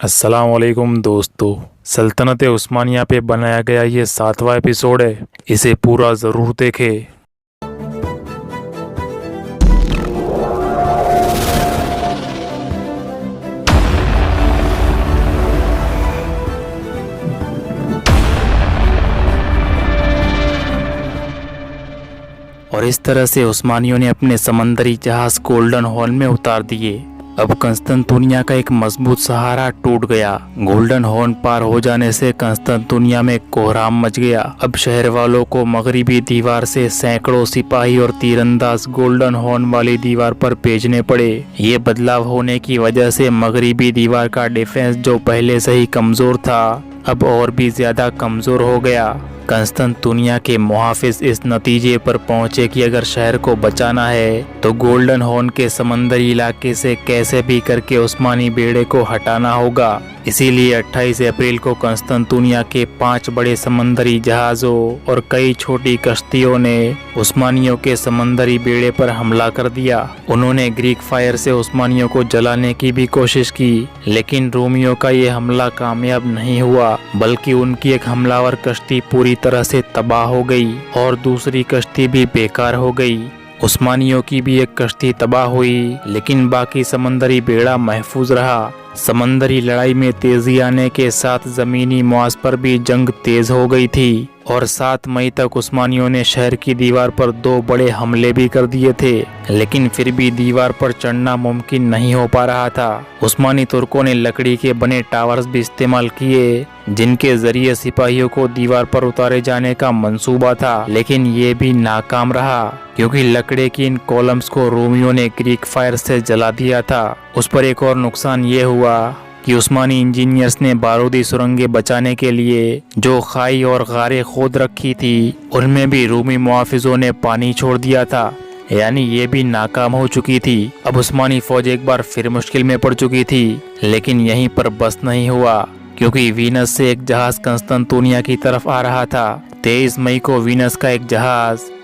अस्सलाम वालेकुम दोस्तों। सल्तनत उस्मानिया पे बनाया गया ये 7वां एपिसोड है, इसे पूरा ज़रूर देखें। और इस तरह से उस्मानियों ने अपने समंदरी जहाज गोल्डन हॉर्न में उतार दिए। अब कंस्तांतुनिया का एक मजबूत सहारा टूट गया। गोल्डन हॉर्न पार हो जाने से कंस्तांतुनिया में कोहराम मच गया। अब शहर वालों को मगरिबी दीवार से सैकड़ों सिपाही और तीरंदाज गोल्डन हॉर्न वाली दीवार पर भेजने पड़े। ये बदलाव होने की वजह से मगरिबी दीवार का डिफेंस जो पहले से ही कमजोर था, अब और भी ज्यादा कमजोर हो गया। कंस्तांतुनिया के मुहाफिज इस नतीजे पर पहुंचे कि अगर शहर को बचाना है तो गोल्डन हॉर्न के समंदरी इलाके से कैसे भी करके उस्मानी बेड़े को हटाना होगा। इसीलिए 28 अप्रैल को कंस्तांतुनिया के 5 बड़े समंदरी जहाज़ों और कई छोटी कश्तियों ने उस्मानियों के समंदरी बेड़े पर हमला कर दिया। उन्होंने ग्रीक फायर से उस्मानियों को जलाने की भी कोशिश की, लेकिन रोमियों का ये हमला कामयाब नहीं हुआ, बल्कि उनकी एक हमलावर कश्ती पूरी तरह से तबाह हो गई और दूसरी कश्ती भी बेकार हो गई। उस्मानियों की भी एक कश्ती तबाह हुई, लेकिन बाकी समंदरी बेड़ा महफूज रहा। समंदरी लड़ाई में तेजी आने के साथ जमीनी मुआज पर भी जंग तेज हो गई थी और 7 मई तक उस्मानियों ने शहर की दीवार पर 2 बड़े हमले भी कर दिए थे, लेकिन फिर भी दीवार पर चढ़ना मुमकिन नहीं हो पा रहा था। उस्मानी तुर्कों ने लकड़ी के बने टावर्स भी इस्तेमाल किए, जिनके जरिए सिपाहियों को दीवार पर उतारे जाने का मंसूबा था, लेकिन ये भी नाकाम रहा क्योंकि लकड़े की इन कॉलम्स को रोमियों ने ग्रीक फायर से जला दिया था। उस पर एक और नुकसान ये हुआ कि उस्मानी इंजीनियर्स ने बारूदी सुरंगें बचाने के लिए जो खाई और गारें खोद रखी थी, उनमें भी रूमी मुआफिजों ने पानी छोड़ दिया था, यानी ये भी नाकाम हो चुकी थी। अब उस्मानी फौज एक बार फिर मुश्किल में पड़ चुकी थी, लेकिन यहीं पर बस नहीं हुआ क्योंकि वीनस से एक जहाज कंस्तांतुनिया की तरफ आ रहा था। 23 मई को वीनस का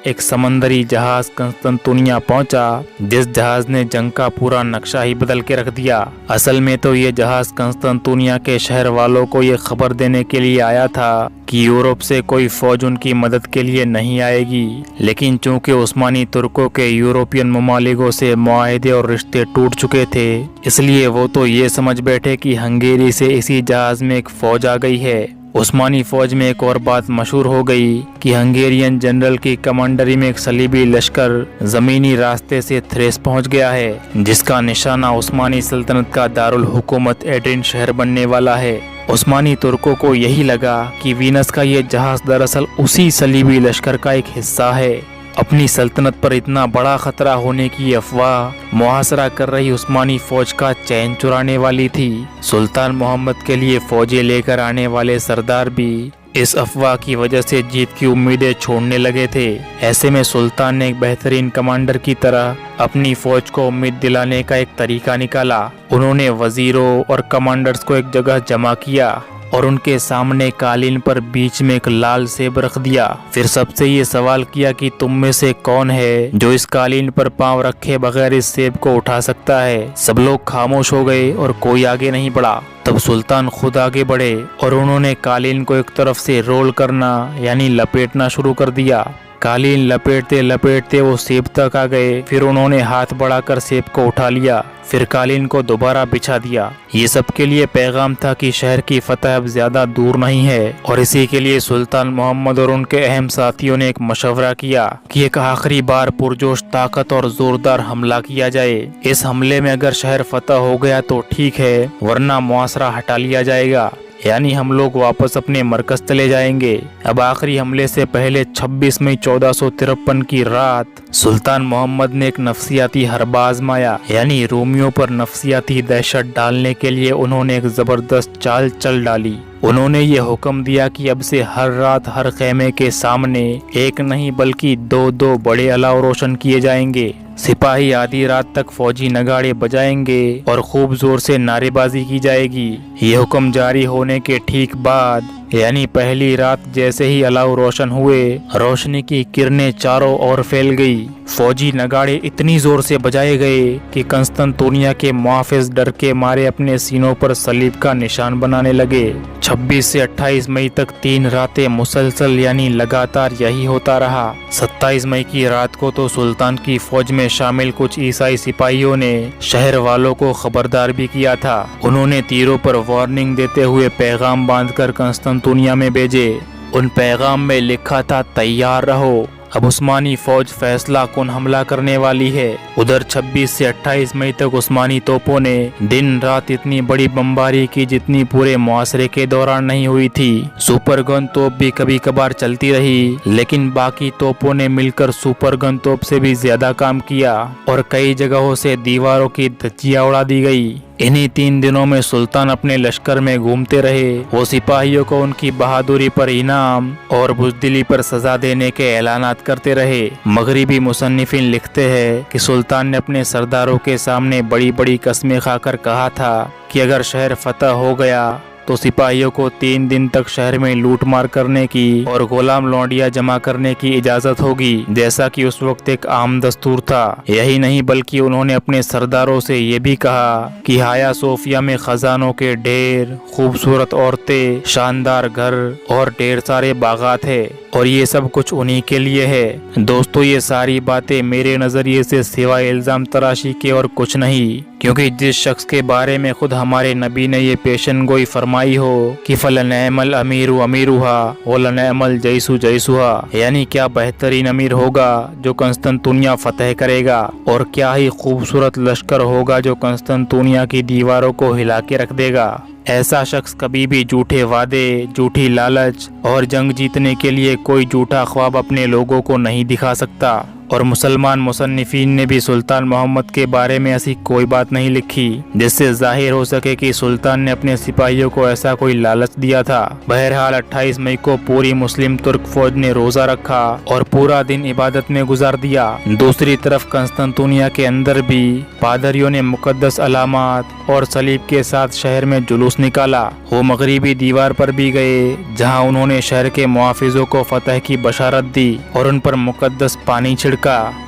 एक समंदरी जहाज कंस्तांतुनिया पहुंचा, जिस जहाज ने जंग का पूरा नक्शा ही बदल के रख दिया। असल में तो ये जहाज कंस्तांतुनिया के शहर वालों को ये खबर देने के लिए आया था कि यूरोप से कोई फौज उनकी मदद के लिए नहीं आएगी, लेकिन चूंकि उस्मानी तुर्कों के यूरोपियन ममालिकों से मुआहदे और रिश्ते टूट चुके थे, इसलिए वो तो ये समझ बैठे कि हंगेरी से इसी जहाज में एक फौज आ गई है। उस्मानी फौज में एक और बात मशहूर हो गई कि हंगेरियन जनरल की कमांडरी में एक सलीबी लश्कर जमीनी रास्ते से थ्रेस पहुंच गया है, जिसका निशाना उस्मानी सल्तनत का दारुल हुकूमत एड्रिन शहर बनने वाला है। उस्मानी तुर्कों को यही लगा कि वीनस का ये जहाज दरअसल उसी सलीबी लश्कर का एक हिस्सा है। अपनी सल्तनत पर इतना बड़ा खतरा होने की अफवाह मुहासरा कर रही उस्मानी फौज का चैन चुराने वाली थी। सुल्तान मोहम्मद के लिए फौजें लेकर आने वाले सरदार भी इस अफवाह की वजह से जीत की उम्मीदें छोड़ने लगे थे। ऐसे में सुल्तान ने एक बेहतरीन कमांडर की तरह अपनी फौज को उम्मीद दिलाने का एक तरीका निकाला। उन्होंने वजीरों और कमांडर्स को एक जगह जमा किया और उनके सामने कालीन पर बीच में एक लाल सेब रख दिया। फिर सबसे ये सवाल किया कि तुम में से कौन है जो इस कालीन पर पांव रखे बगैर इस सेब को उठा सकता है। सब लोग खामोश हो गए और कोई आगे नहीं बढ़ा। तब सुल्तान खुद आगे बढ़े और उन्होंने कालीन को एक तरफ से रोल करना यानी लपेटना शुरू कर दिया। कालीन लपेटते लपेटते वो सेब तक आ गए। फिर उन्होंने हाथ बढ़ाकर सेब को उठा लिया, फिर कालीन को दोबारा बिछा दिया। ये सबके लिए पैगाम था कि शहर की फतह अब ज्यादा दूर नहीं है, और इसी के लिए सुल्तान मोहम्मद और उनके अहम साथियों ने एक मशवरा किया कि एक आखिरी बार पुरजोश ताकत और जोरदार हमला किया जाए। इस हमले में अगर शहर फतह हो गया तो ठीक है, वरना मुआसरा हटा लिया जाएगा, यानी हम लोग वापस अपने मरकज चले जाएंगे। अब आखिरी हमले से पहले 26 मई 1453 की रात सुल्तान मोहम्मद ने एक नफसियाती हरबा आजमाया, यानी रोमियों पर नफसियाती दहशत डालने के लिए उन्होंने एक जबरदस्त चाल चल डाली। उन्होंने ये हुक्म दिया कि अब से हर रात हर खेमे के सामने एक नहीं बल्कि 2-2 बड़े अलाव रोशन किए जाएंगे। सिपाही आधी रात तक फौजी नगाड़े बजाएंगे और खूब जोर से नारेबाजी की जाएगी। ये हुक्म जारी होने के ठीक बाद यानी पहली रात जैसे ही अलाव रोशन हुए, रोशनी की किरणें चारों ओर फैल गई। फौजी नगाड़े इतनी जोर से बजाए गए कि कंस्तंतुनिया के मुहाफिज डर के मारे अपने सीनों पर सलीब का निशान बनाने लगे। 26 से 28 मई तक 3 रातें मुसलसल यानी लगातार यही होता रहा। 27 मई की रात को तो सुल्तान की फौज में शामिल कुछ ईसाई सिपाहियों ने शहर वालों को खबरदार भी किया था। उन्होंने तीरों पर वार्निंग देते हुए पैगाम बांधकर कंस्तंतुनिया में भेजे। उन पैगाम में लिखा था, तैयार रहो, अब उस्मानी फौज फैसला कुन हमला करने वाली है। उधर 26 से 28 मई तक उस्मानी तोपों ने दिन रात इतनी बड़ी बमबारी की जितनी पूरे मुआसरे के दौरान नहीं हुई थी। सुपर गन तोप भी कभी कभार चलती रही, लेकिन बाकी तोपों ने मिलकर सुपर गन तोप से भी ज्यादा काम किया और कई जगहों से दीवारों की धज्जियां उड़ा दी गई। इन्हीं 3 दिनों में सुल्तान अपने लश्कर में घूमते रहे। वो सिपाहियों को उनकी बहादुरी पर इनाम और बुज़दिली पर सजा देने के ऐलानात करते रहे। मगरिबी मुसन्निफिन लिखते हैं कि सुल्तान ने अपने सरदारों के सामने बड़ी बड़ी कस्में खाकर कहा था कि अगर शहर फतह हो गया तो सिपाहियों को 3 दिन तक शहर में लूट मार करने की और गुलाम लौंडिया जमा करने की इजाजत होगी, जैसा कि उस वक्त एक आम दस्तूर था। यही नहीं बल्कि उन्होंने अपने सरदारों से ये भी कहा कि हाया सोफिया में खजानों के ढेर, खूबसूरत औरतें, शानदार घर और ढेर सारे बागात है और ये सब कुछ उन्हीं के लिए है। दोस्तों, ये सारी बातें मेरे नजरिए से सिवाय इल्जाम तराशी के और कुछ नहीं, क्योंकि जिस शख्स के बारे में खुद हमारे नबी ने ये पेशन गोई फरमाई हो कि फलनअमल अमीरु अमीरुहा वलनअमल जैसु जैसुहा, यानी क्या बेहतरीन अमीर होगा जो कंस्तंतुनिया फतह करेगा और क्या ही खूबसूरत लश्कर होगा जो कंस्तंतुनिया की दीवारों को हिला के रख देगा। ऐसा शख्स कभी भी झूठे वादे, झूठी लालच और जंग जीतने के लिए कोई झूठा ख्वाब अपने लोगों को नहीं दिखा सकता। और मुसलमान मुसन्निफीन ने भी सुल्तान मोहम्मद के बारे में ऐसी कोई बात नहीं लिखी जिससे जाहिर हो सके कि सुल्तान ने अपने सिपाहियों को ऐसा कोई लालच दिया था। बहरहाल 28 मई को पूरी मुस्लिम तुर्क फौज ने रोजा रखा और पूरा दिन इबादत में गुजार दिया। दूसरी तरफ कंस्तंतुनिया के अंदर भी पादरियों ने मुकद्दस अलामात और सलीब के साथ शहर में जुलूस निकाला। वो मगरिबी दीवार पर भी गए जहाँ उन्होंने शहर के मुआफिजों को फतह की बशारत दी और उन पर मुकद्दस पानी छिड़का।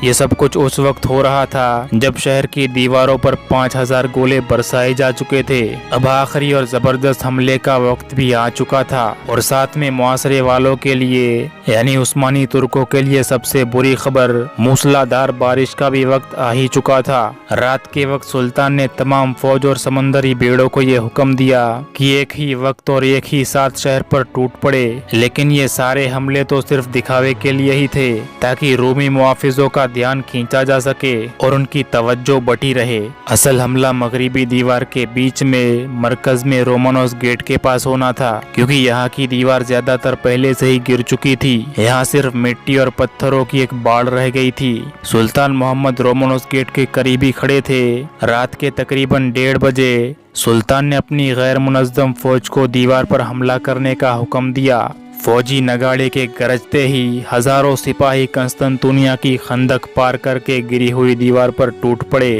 ये सब कुछ उस वक्त हो रहा था जब शहर की दीवारों पर 5000 गोले बरसाए जा चुके थे। अब आखिरी और जबरदस्त हमले का वक्त भी आ चुका था और साथ में मुआसरे वालों के लिए यानी उस्मानी तुर्कों के लिए सबसे बुरी खबर मूसलाधार बारिश का भी वक्त आ ही चुका था। रात के वक्त सुल्तान ने तमाम फौज और समंदरी बेड़ों को ये हुक्म दिया कि एक ही वक्त और एक ही साथ शहर पर टूट पड़े, लेकिन ये सारे हमले तो सिर्फ दिखावे के लिए ही थे ताकि रोमी मुआफिजों का ध्यान खींचा जा सके और उनकी तवज्जो बटी रहे। असल हमला मगरिबी दीवार के बीच में मरकज में रोमानोस गेट के पास होना था, क्योंकि यहाँ की दीवार ज्यादातर पहले से ही गिर चुकी थी। यहाँ सिर्फ मिट्टी और पत्थरों की एक बाढ़ रह गई थी। सुल्तान मोहम्मद रोमानोस गेट के करीब ही खड़े थे। रात के तकरीबन 1:30 बजे सुल्तान ने अपनी गैर मुनज़्ज़म फौज को दीवार पर हमला करने का हुक्म दिया। फौजी नगाड़े के गरजते ही हजारों सिपाही कंस्तंतुनिया की खंदक पार करके गिरी हुई दीवार पर टूट पड़े।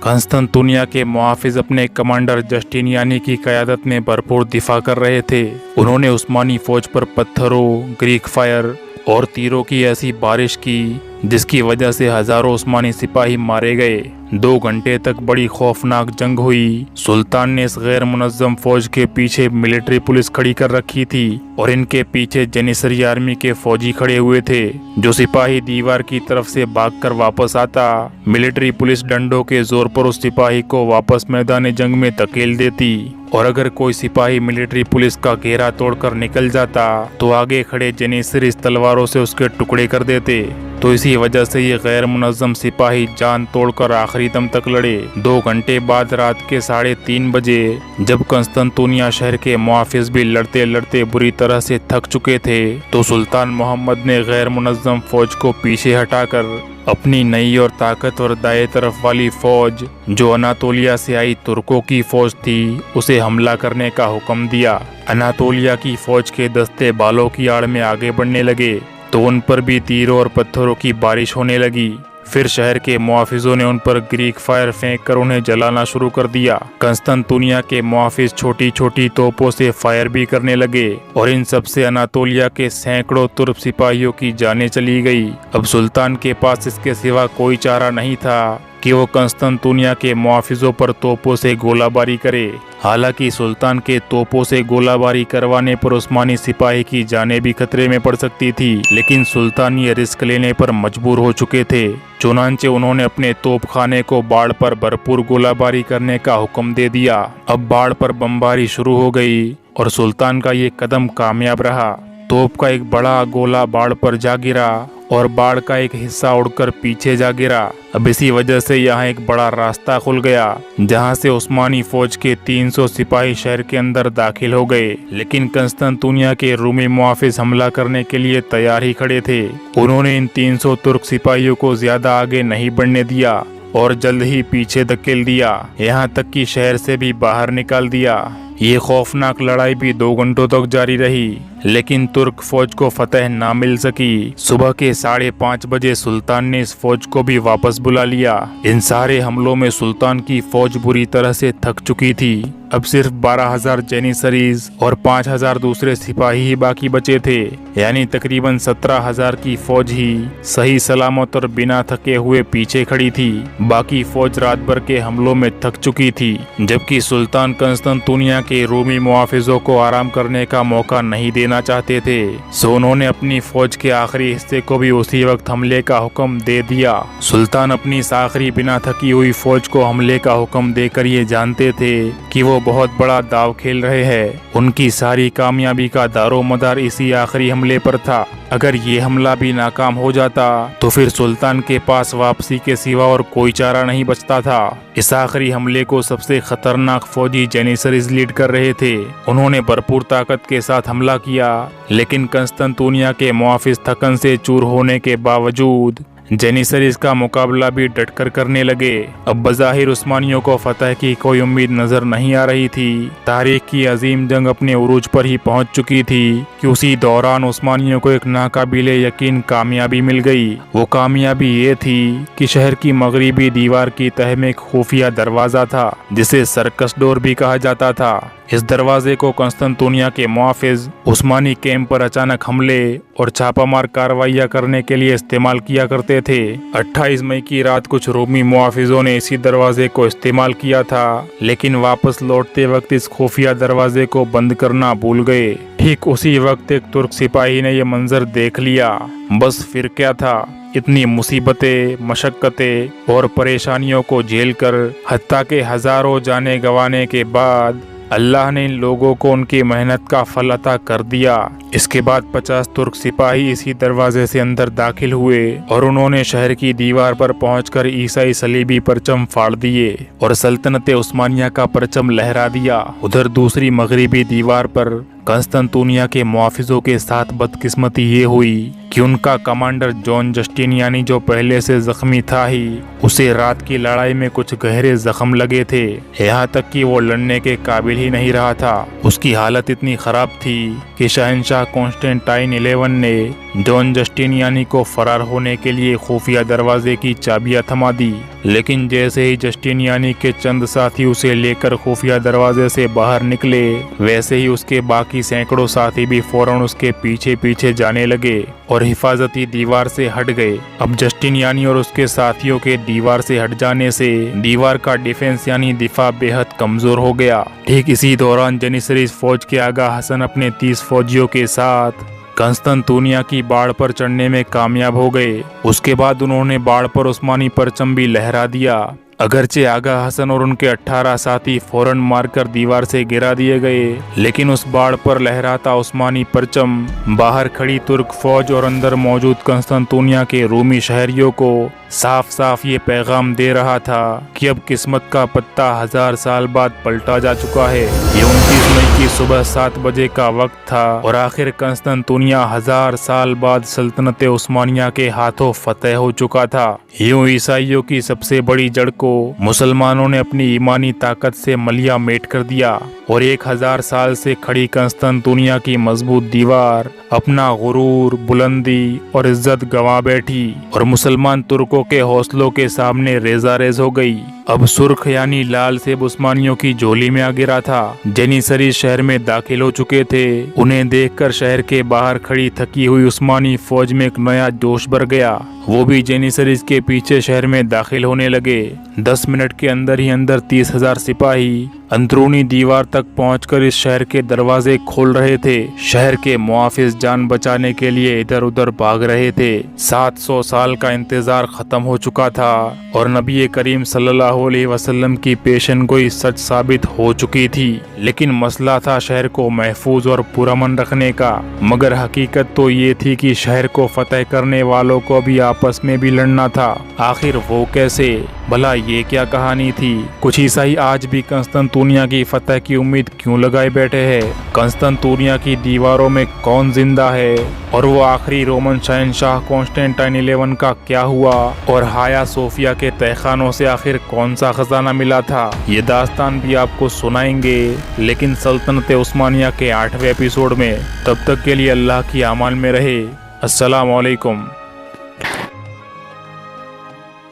कंस्तंतुनिया के मुआफिज अपने कमांडर जस्टिनियानी की क़यादत में भरपूर दिफा कर रहे थे। उन्होंने उस्मानी फौज पर पत्थरों, ग्रीक फायर और तीरों की ऐसी बारिश की जिसकी वजह से हजारों उस्मानी सिपाही मारे गए। 2 घंटे तक बड़ी खौफनाक जंग हुई। सुल्तान ने इस गैर मुनज़्ज़म फौज के पीछे मिलिट्री पुलिस खड़ी कर रखी थी और इनके पीछे जेनिसरी आर्मी के फौजी खड़े हुए थे। जो सिपाही दीवार की तरफ से भागकर वापस आता, मिलिट्री पुलिस डंडों के जोर पर उस सिपाही को वापस मैदान जंग में धकेल देती और अगर कोई सिपाही मिलिट्री पुलिस का घेरा तोड़कर निकल जाता तो आगे खड़े जेनिसरी तलवारों से उसके टुकड़े कर देते। तो इसी वजह से ये गैर मुनज़्ज़म सिपाही जान तोड़कर आखिरी दम तक लड़े। 2 घंटे बाद रात के 3:30 बजे जब कंस्तंतुनिया शहर के मुआफिज भी लड़ते लड़ते बुरी तरह से थक चुके थे तो सुल्तान मोहम्मद ने गैर मुनज़्ज़म फौज को पीछे हटाकर अपनी नई और ताकतवर दाएं तरफ वाली फौज जो अनातोलिया से आई तुर्कों की फौज थी उसे हमला करने का हुक्म दिया। अनातोलिया की फौज के दस्ते बालों की आड़ में आगे बढ़ने लगे तो उन पर भी तीरों और पत्थरों की बारिश होने लगी। फिर शहर के मुहाफिजों ने उन पर ग्रीक फायर फेंक कर उन्हें जलाना शुरू कर दिया। कंस्तंतुनिया के मुहाफिज छोटी छोटी तोपों से फायर भी करने लगे और इन सब से अनातोलिया के सैकड़ों तुर्क सिपाहियों की जानें चली गई। अब सुल्तान के पास इसके सिवा कोई चारा नहीं था कि वो कंस्तंतुनिया के मुहाफिजों पर तोपों से गोलाबारी करे। हालांकि सुल्तान के तोपों से गोलाबारी करवाने पर उस्मानी सिपाही की जानें भी खतरे में पड़ सकती थी, लेकिन सुल्तान ये रिस्क लेने पर मजबूर हो चुके थे। चुनांचे उन्होंने अपने तोपखाने को बाढ़ पर भरपूर गोलाबारी करने का हुक्म दे दिया। अब बाढ़ पर बमबारी शुरू हो गई और सुल्तान का ये कदम कामयाब रहा। तोप का एक बड़ा गोला बाढ़ पर जा गिरा और बाढ़ का एक हिस्सा उड़कर पीछे जा गिरा। अब इसी वजह से यहाँ एक बड़ा रास्ता खुल गया जहाँ से उस्मानी फौज के 300 सिपाही शहर के अंदर दाखिल हो गए। लेकिन कंस्तंतुनिया के रूमी मुहाफिज हमला करने के लिए तैयार ही खड़े थे। उन्होंने इन 300 तुर्क सिपाहियों को ज्यादा आगे नहीं बढ़ने दिया और जल्द ही पीछे धकेल दिया, यहाँ तक कि शहर से भी बाहर निकाल दिया। ये खौफनाक लड़ाई भी 2 घंटों तक जारी रही, लेकिन तुर्क फौज को फतह ना मिल सकी। सुबह के 5:30 बजे सुल्तान ने इस फौज को भी वापस बुला लिया। इन सारे हमलों में सुल्तान की फौज बुरी तरह से थक चुकी थी। अब सिर्फ 12,000 जैनिसरीज और 5,000 दूसरे सिपाही ही बाकी बचे थे, यानी तकरीबन 17,000 की फौज ही सही सलामत और बिना थके हुए पीछे खड़ी थी। बाकी फौज रात भर के हमलों में थक चुकी थी, जबकि सुल्तान कंस्तंतुनिया के रूमी मुहाफिजों को आराम करने का मौका नहीं देना चाहते थे। सो उन्होंने अपनी फौज के आखिरी हिस्से को भी उसी वक्त हमले का हुक्म दे दिया। सुल्तान अपनी इस आखिरी बिना थकी हुई फौज को हमले का हुक्म देकर ये जानते थे कि वो बहुत बड़ा दाव खेल रहे हैं। उनकी सारी कामयाबी का दारोमदार इसी आखिरी हमले पर था। अगर ये हमला भी नाकाम हो जाता तो फिर सुल्तान के पास वापसी के सिवा और कोई चारा नहीं बचता था। इस आखिरी हमले को सबसे खतरनाक फौजी जैनिसरीज लीड कर रहे थे। उन्होंने भरपूर ताकत के साथ हमला किया, लेकिन कंस्तंतुनिया के मुहाफिज थकन से चूर होने के बावजूद जैनिसरीज का मुकाबला भी डटकर करने लगे। अब बज़ाहिर उस्मानियों को फतह की कोई उम्मीद नजर नहीं आ रही थी। तारीख की अजीम जंग अपने उरूज पर ही पहुंच चुकी थी कि उसी दौरान उस्मानियों को एक नाकाबिले यकीन कामयाबी मिल गई। वो कामयाबी ये थी कि शहर की मगरिबी दीवार की तह में एक खुफिया दरवाजा था जिसे सर्कस डोर भी कहा जाता था। इस दरवाजे को कंस्तंतुनिया के मुहाफिज उस्मानी कैंप पर अचानक हमले और छापामार कार्रवाइयां करने के लिए इस्तेमाल किया करते थे। 28 मई की रात कुछ रोमी मुहाफिजों ने इसी दरवाजे को इस्तेमाल किया था, लेकिन वापस लौटते वक्त इस खुफिया दरवाजे को बंद करना भूल गए। ठीक उसी वक्त एक तुर्क सिपाही ने यह मंजर देख लिया। बस फिर क्या था, इतनी मुसीबतें, मशक्कतें और परेशानियों को झेल कर हत्ता के हजारों जाने गंवाने के बाद अल्लाह ने इन लोगों को उनकी मेहनत का फल अता कर दिया। इसके बाद 50 तुर्क सिपाही इसी दरवाजे से अंदर दाखिल हुए और उन्होंने शहर की दीवार पर पहुंचकर ईसाई सलीबी परचम फाड़ दिए और सल्तनत उस्मानिया का परचम लहरा दिया। उधर दूसरी मगरिबी दीवार पर कंस्तंतुनिया के मुहाफिजों के साथ बदकिस्मती ये हुई कि उनका कमांडर जॉन जस्टिनियानी, जो पहले से जख्मी था ही, उसे रात की लड़ाई में कुछ गहरे जख्म लगे थे। यहाँ तक कि वो लड़ने के काबिल ही नहीं रहा था। उसकी हालत इतनी खराब थी कि शहंशाह कॉन्स्टेंटाइन 11 ने जॉन जस्टिनियानी को फरार होने के लिए खुफिया दरवाजे की चाबियां थमा दी। लेकिन जैसे ही जस्टिनियानी के चंद साथी उसे लेकर खुफिया दरवाजे से बाहर निकले, वैसे ही उसके बाकी सैकड़ों साथी भी फौरन उसके पीछे पीछे जाने लगे और हिफाजती दीवार से हट गए। अब जस्टिनियानी और उसके साथियों के दीवार से हट जाने से दीवार का डिफेंस यानी दिफा बेहद कमजोर हो गया। ठीक इसी दौरान जनिसरीज फौज के आगा हसन अपने 30 फौजियों के साथ कंस्तंतुनिया की बाढ़ पर चढ़ने में कामयाब हो गए। उसके बाद उन्होंने बाढ़ पर उस्मानी परचम भी लहरा दिया। अगरचे आगा हसन और उनके 18 साथी फौरन मारकर दीवार से गिरा दिए गए, लेकिन उस बाढ़ पर लहराता उस्मानी परचम बाहर खड़ी तुर्क फौज और अंदर मौजूद कंस्तंतुनिया के रूमी शहरियों को साफ साफ ये पैगाम दे रहा था कि अब किस्मत का पत्ता 1000 साल बाद पलटा जा चुका है। ये 29 मई की सुबह 7 बजे का वक्त था और आखिर कंस्तंतुनिया 1000 साल बाद सल्तनत उस्मानिया के हाथों फतेह हो चुका था। यूं ईसाइयों की सबसे बड़ी जड़ को मुसलमानों ने अपनी ईमानी ताकत से मलिया मेट कर दिया और 1000 साल से खड़ी कंस्तंतुनिया की मजबूत दीवार अपना गुरूर, बुलंदी और इज्जत गंवा बैठी और मुसलमान तुर्कों के हौसलों के सामने रेजा रेज हो गई। अब सुर्ख यानी लाल सेब उस्मानियों की झोली में आ गिरा था। जेनिसरी शहर में दाखिल हो चुके थे। उन्हें देखकर शहर के बाहर खड़ी थकी हुई उस्मानी फौज में एक नया जोश भर गया। वो भी जेनिसरीज के पीछे शहर में दाखिल होने लगे। 10 मिनट के अंदर ही अंदर 30,000 सिपाही अंदरूनी दीवार तक पहुंचकर इस शहर के दरवाजे खोल रहे थे। शहर के मुआफिज जान बचाने के लिए इधर उधर भाग रहे थे। 700 साल का इंतजार खत्म हो चुका था और नबी करीम सल्लल्लाहु अलैहि वसल्लम की पेशन गोई सच साबित हो चुकी थी। लेकिन मसला था शहर को महफूज और पुरअमन रखने का। मगर हकीकत तो ये थी कि शहर को फतेह करने वालों को भी आपस में भी लड़ना था। आखिर वो कैसे? भला ये क्या कहानी थी? कुछ ईसाई आज भी कंस्तंतुनिया की फतह की उम्मीद क्यों लगाए बैठे हैं? कंस्तंतुनिया की दीवारों में कौन जिंदा है? और वो आखिरी रोमन शहंशाह कॉन्स्टेंटाइन 11 का क्या हुआ? और हाया सोफिया के तहखानों से आखिर कौन सा खजाना मिला था? ये दास्तान भी आपको सुनाएंगे, लेकिन सल्तनत उस्मानिया के 8वें एपिसोड में। तब तक के लिए अल्लाह की अमान में रहे। अस्सलाम वालेकुम।